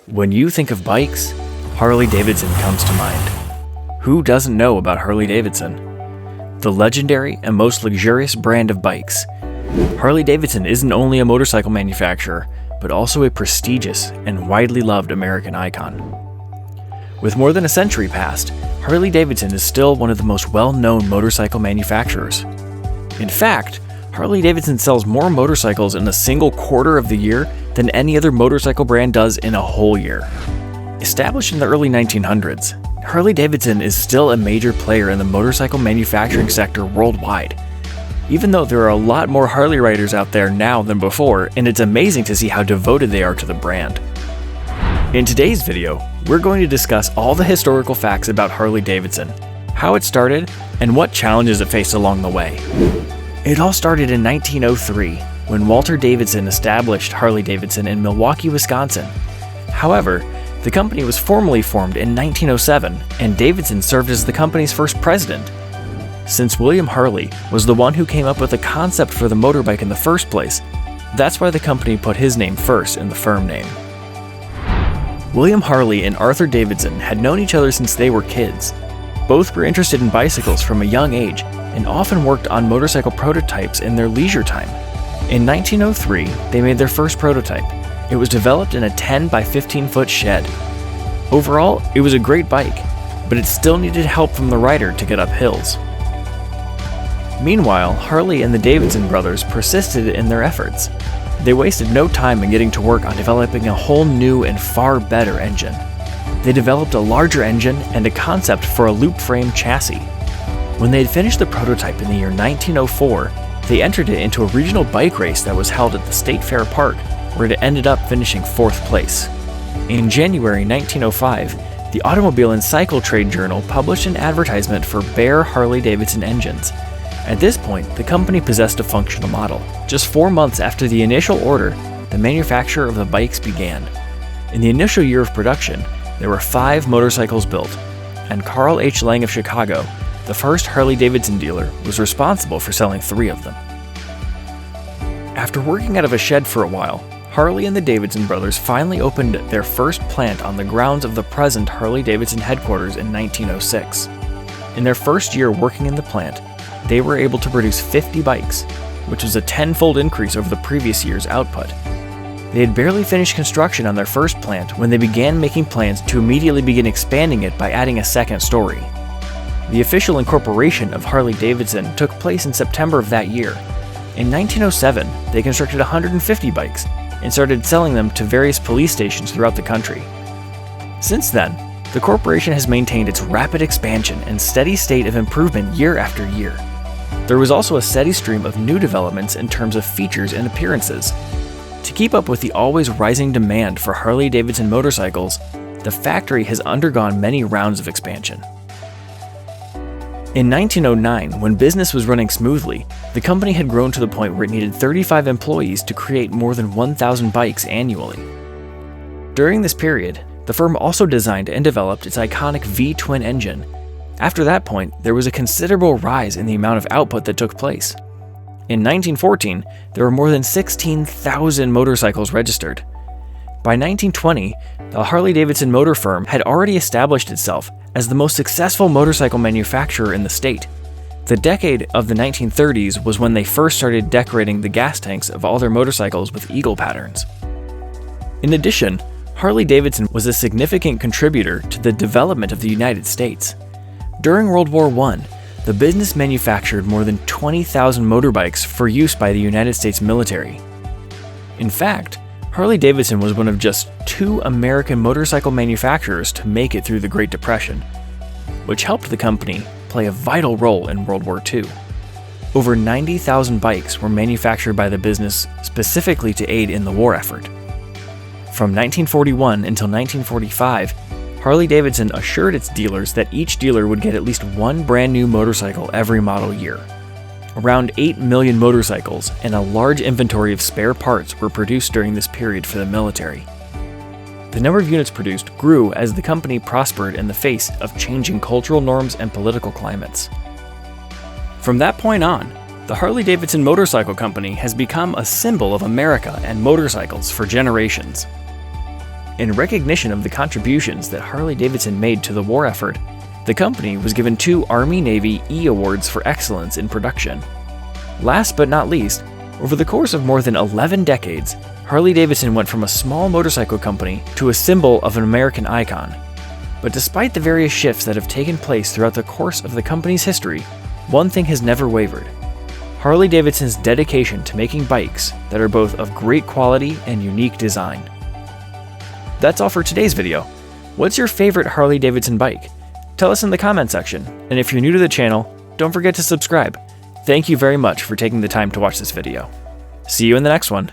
When you think of bikes, Harley Davidson comes to mind. Who doesn't know about Harley Davidson? The legendary and most luxurious brand of bikes. Harley Davidson isn't only a motorcycle manufacturer, but also a prestigious and widely loved American icon. With more than a century past, Harley Davidson is still one of the most well-known motorcycle manufacturers. In fact, Harley Davidson sells more motorcycles in a single quarter of the year than any other motorcycle brand does in a whole year. Established in the early 1900s, Harley Davidson is still a major player in the motorcycle manufacturing sector worldwide. Even though there are a lot more Harley riders out there now than before, and it's amazing to see how devoted they are to the brand. In today's video, we're going to discuss all the historical facts about Harley Davidson, how it started, and what challenges it faced along the way. It all started in 1903, when Walter Davidson established Harley Davidson in Milwaukee, Wisconsin. However, the company was formally formed in 1907, and Davidson served as the company's first president. Since William Harley was the one who came up with the concept for the motorbike in the first place, that's why the company put his name first in the firm name. William Harley and Arthur Davidson had known each other since they were kids. Both were interested in bicycles from a young age and often worked on motorcycle prototypes in their leisure time. In 1903, they made their first prototype. It was developed in a 10 by 15 foot shed. Overall, it was a great bike, but it still needed help from the rider to get up hills. Meanwhile, Harley and the Davidson brothers persisted in their efforts. They wasted no time in getting to work on developing a whole new and far better engine. They developed a larger engine and a concept for a loop frame chassis. When they had finished the prototype in the year 1904, they entered it into a regional bike race that was held at the State Fair Park, where it ended up finishing 4th place. In January 1905, the Automobile and Cycle Trade Journal published an advertisement for bare Harley Davidson engines. At this point, the company possessed a functional model. Just 4 months after the initial order, the manufacture of the bikes began. In the initial year of production, there were 5 motorcycles built, and Carl H. Lang of Chicago, the first Harley Davidson dealer, was responsible for selling 3 of them. After working out of a shed for a while, Harley and the Davidson brothers finally opened their first plant on the grounds of the present Harley Davidson headquarters in 1906. In their first year working in the plant, they were able to produce 50 bikes, which was a 10-fold increase over the previous year's output. They had barely finished construction on their first plant when they began making plans to immediately begin expanding it by adding a second story. The official incorporation of Harley Davidson took place in September of that year. In 1907, they constructed 150 bikes and started selling them to various police stations throughout the country. Since then, the corporation has maintained its rapid expansion and steady state of improvement year after year. There was also a steady stream of new developments in terms of features and appearances. To keep up with the always rising demand for Harley Davidson motorcycles, the factory has undergone many rounds of expansion. In 1909, when business was running smoothly, the company had grown to the point where it needed 35 employees to create more than 1,000 bikes annually. During this period, the firm also designed and developed its iconic V-twin engine. After that point, there was a considerable rise in the amount of output that took place. In 1914, there were more than 16,000 motorcycles registered. By 1920, the Harley-Davidson Motor Firm had already established itself as the most successful motorcycle manufacturer in the state. The decade of the 1930s was when they first started decorating the gas tanks of all their motorcycles with eagle patterns. In addition, Harley-Davidson was a significant contributor to the development of the United States. During World War I, the business manufactured more than 20,000 motorbikes for use by the United States military. In fact, Harley-Davidson was one of just 2 American motorcycle manufacturers to make it through the Great Depression, which helped the company play a vital role in World War II. Over 90,000 bikes were manufactured by the business specifically to aid in the war effort. From 1941 until 1945, Harley-Davidson assured its dealers that each dealer would get at least 1 brand new motorcycle every model year. Around 8 million motorcycles and a large inventory of spare parts were produced during this period for the military. The number of units produced grew as the company prospered in the face of changing cultural norms and political climates. From that point on, the Harley-Davidson Motorcycle Company has become a symbol of America and motorcycles for generations. In recognition of the contributions that Harley Davidson made to the war effort, the company was given 2 Army-Navy E Awards for excellence in production. Last but not least, over the course of more than 11 decades, Harley Davidson went from a small motorcycle company to a symbol of an American icon. But despite the various shifts that have taken place throughout the course of the company's history, one thing has never wavered: Harley Davidson's dedication to making bikes that are both of great quality and unique design. That's all for today's video. What's your favorite Harley Davidson bike? Tell us in the comment section, and if you're new to the channel, don't forget to subscribe. Thank you very much for taking the time to watch this video. See you in the next one.